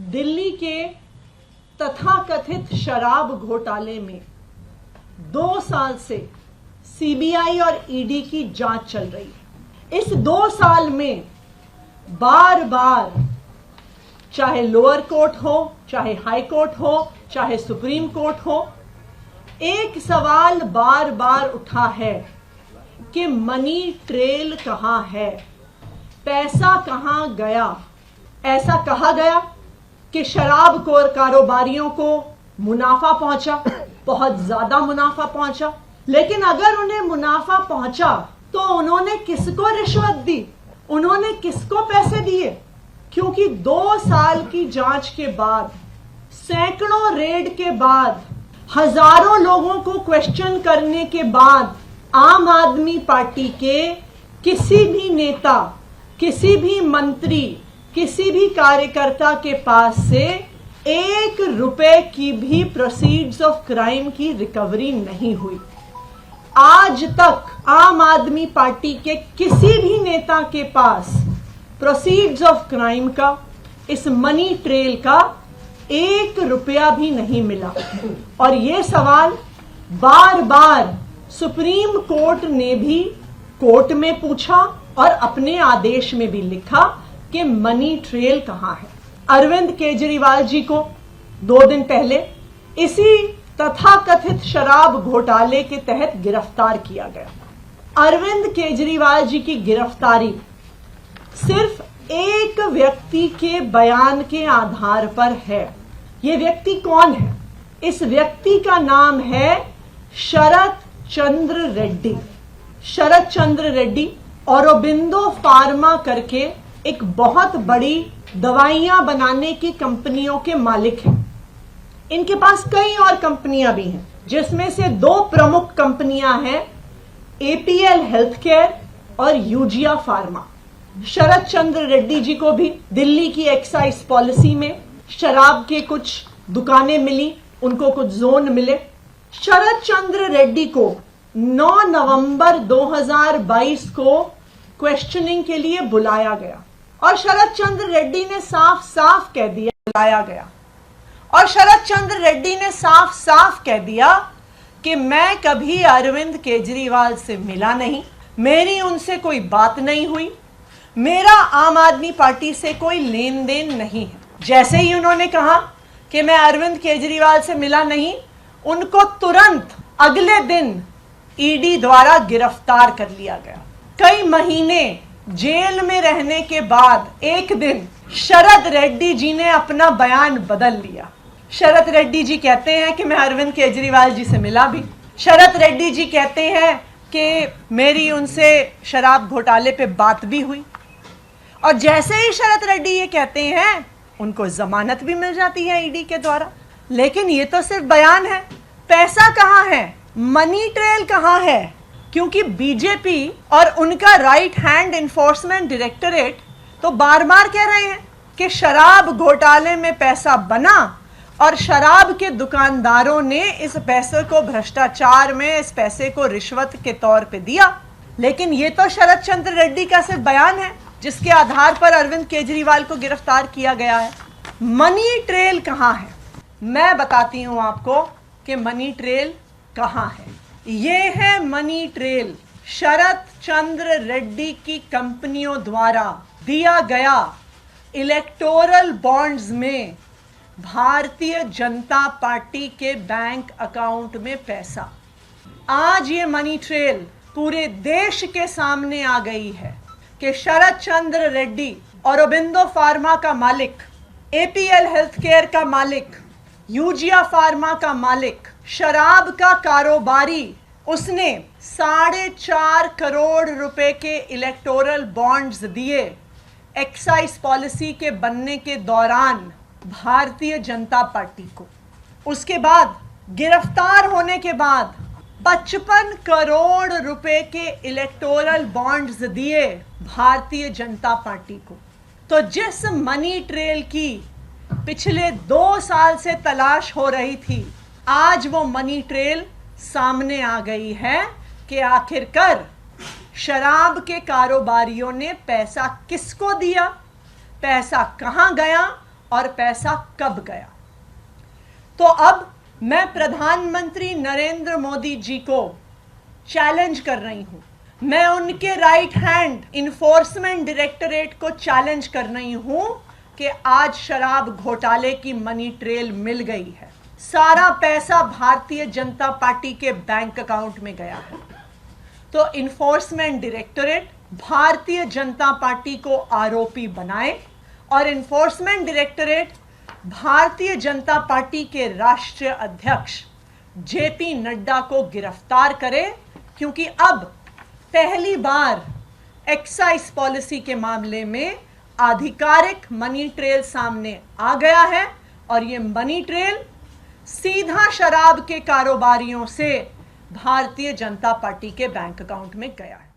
दिल्ली के तथाकथित शराब घोटाले में 2 साल से सीबीआई और ईडी की जांच चल रही है। इस 2 साल में बार बार, चाहे लोअर कोर्ट हो, चाहे हाई कोर्ट हो, चाहे सुप्रीम कोर्ट हो, एक सवाल बार बार उठा है कि मनी ट्रेल कहां है, पैसा कहां गया। ऐसा कहा गया कि शराब कारोबारियों को मुनाफा पहुंचा, बहुत ज्यादा मुनाफा पहुंचा, लेकिन अगर उन्हें मुनाफा पहुंचा तो उन्होंने किसको रिश्वत दी, उन्होंने किसको पैसे दिए? क्योंकि 2 साल की जांच के बाद, सैकड़ों रेड के बाद, हजारों लोगों को क्वेश्चन करने के बाद आम आदमी पार्टी के किसी भी नेता, किसी भी मंत्री, किसी भी कार्यकर्ता के पास से 1 रुपए की भी प्रोसीड्स ऑफ क्राइम की रिकवरी नहीं हुई। आज तक आम आदमी पार्टी के किसी भी नेता के पास प्रोसीड्स ऑफ क्राइम का, इस मनी ट्रेल का 1 रुपया भी नहीं मिला। और ये सवाल बार बार सुप्रीम कोर्ट ने भी कोर्ट में पूछा और अपने आदेश में भी लिखा कि मनी ट्रेल कहां है। अरविंद केजरीवाल जी को 2 दिन पहले इसी तथाकथित शराब घोटाले के तहत गिरफ्तार किया गया। अरविंद केजरीवाल जी की गिरफ्तारी सिर्फ एक व्यक्ति के बयान के आधार पर है। यह व्यक्ति कौन है? इस व्यक्ति का नाम है शरत चंद्र रेड्डी। शरत चंद्र रेड्डी औरोबिंदो फार्मा करके एक बहुत बड़ी दवाइयां बनाने की कंपनियों के मालिक हैं। इनके पास कई और कंपनियां भी हैं, जिसमें से 2 प्रमुख कंपनियां हैं, एपीएल हेल्थकेयर और यूजिया फार्मा। शरत चंद्र रेड्डी जी को भी दिल्ली की एक्साइज पॉलिसी में शराब के कुछ दुकानें मिली, उनको कुछ जोन मिले। शरत चंद्र रेड्डी को 9 नवंबर 2022 को क्वेश्चनिंग के लिए बुलाया गया और शरत चंद्र रेड्डी ने साफ साफ कह दिया, बुलाया गया और शरत चंद्र रेड्डी ने साफ साफ कह दिया कि मैं कभी अरविंद केजरीवाल से मिला नहीं, मेरी उनसे कोई बात नहीं हुई, मेरा आम आदमी पार्टी से कोई लेन देन नहीं है। जैसे ही उन्होंने कहा कि मैं अरविंद केजरीवाल से मिला नहीं, उनको तुरंत अगले दिन ईडी द्वारा गिरफ्तार कर लिया गया। कई महीने जेल में रहने के बाद एक दिन शरद रेड्डी जी ने अपना बयान बदल लिया। शरद रेड्डी जी कहते हैं कि मैं अरविंद केजरीवाल जी से मिला भी। शरद रेड्डी जी कहते हैं कि मेरी उनसे शराब घोटाले पे बात भी हुई। और जैसे ही शरद रेड्डी ये कहते हैं, उनको जमानत भी मिल जाती है ईडी के द्वारा। लेकिन ये तो सिर्फ बयान है, पैसा कहां है, मनी ट्रेल कहां है? क्योंकि बीजेपी और उनका राइट हैंड इन्फोर्समेंट डायरेक्टरेट तो बार बार कह रहे हैं कि शराब घोटाले में पैसा बना और शराब के दुकानदारों ने इस पैसे को भ्रष्टाचार में, इस पैसे को रिश्वत के तौर पे दिया। लेकिन ये तो शरत चंद्र रेड्डी का सिर्फ बयान है, जिसके आधार पर अरविंद केजरीवाल को गिरफ्तार किया गया है। मनी ट्रेल कहां है? मैं बताती हूं आपको कि मनी ट्रेल कहां है। ये है मनी ट्रेल, शरत चंद्र रेड्डी की कंपनियों द्वारा दिया गया इलेक्टोरल बॉन्ड्स में भारतीय जनता पार्टी के बैंक अकाउंट में पैसा। आज ये मनी ट्रेल पूरे देश के सामने आ गई है कि शरत चंद्र रेड्डी औरोबिंदो फार्मा का मालिक, एपीएल हेल्थकेयर का मालिक, यूजिया फार्मा का मालिक, शराब का कारोबारी, उसने 4.5 करोड़ रुपए के इलेक्टोरल बॉन्ड्स दिए एक्साइज पॉलिसी के बनने के दौरान भारतीय जनता पार्टी को। उसके बाद गिरफ्तार होने के बाद 55 करोड़ रुपए के इलेक्टोरल बॉन्ड्स दिए भारतीय जनता पार्टी को। तो जिस मनी ट्रेल की पिछले 2 साल से तलाश हो रही थी, आज वो मनी ट्रेल सामने आ गई है कि आखिरकार शराब के कारोबारियों ने पैसा किसको दिया, पैसा कहां गया और पैसा कब गया। तो अब मैं प्रधानमंत्री नरेंद्र मोदी जी को चैलेंज कर रही हूं, मैं उनके राइट हैंड इन्फोर्समेंट डायरेक्टरेट को चैलेंज कर रही हूं कि आज शराब घोटाले की मनी ट्रेल मिल गई है, सारा पैसा भारतीय जनता पार्टी के बैंक अकाउंट में गया है। तो enforcement directorate Bharatiya Janata party को आरोपी बनाए और enforcement directorate Bharatiya Janata party के राष्ट्रीय अध्यक्ष जेपी नड्डा को गिरफ्तार करे, क्योंकि अब पहली बार एक्साइज पॉलिसी के मामले में आधिकारिक मनी ट्रेल सामने आ गया है और ये मनी ट्रेल सीधा शराब के कारोबारियों से भारतीय जनता पार्टी के बैंक अकाउंट में गया है।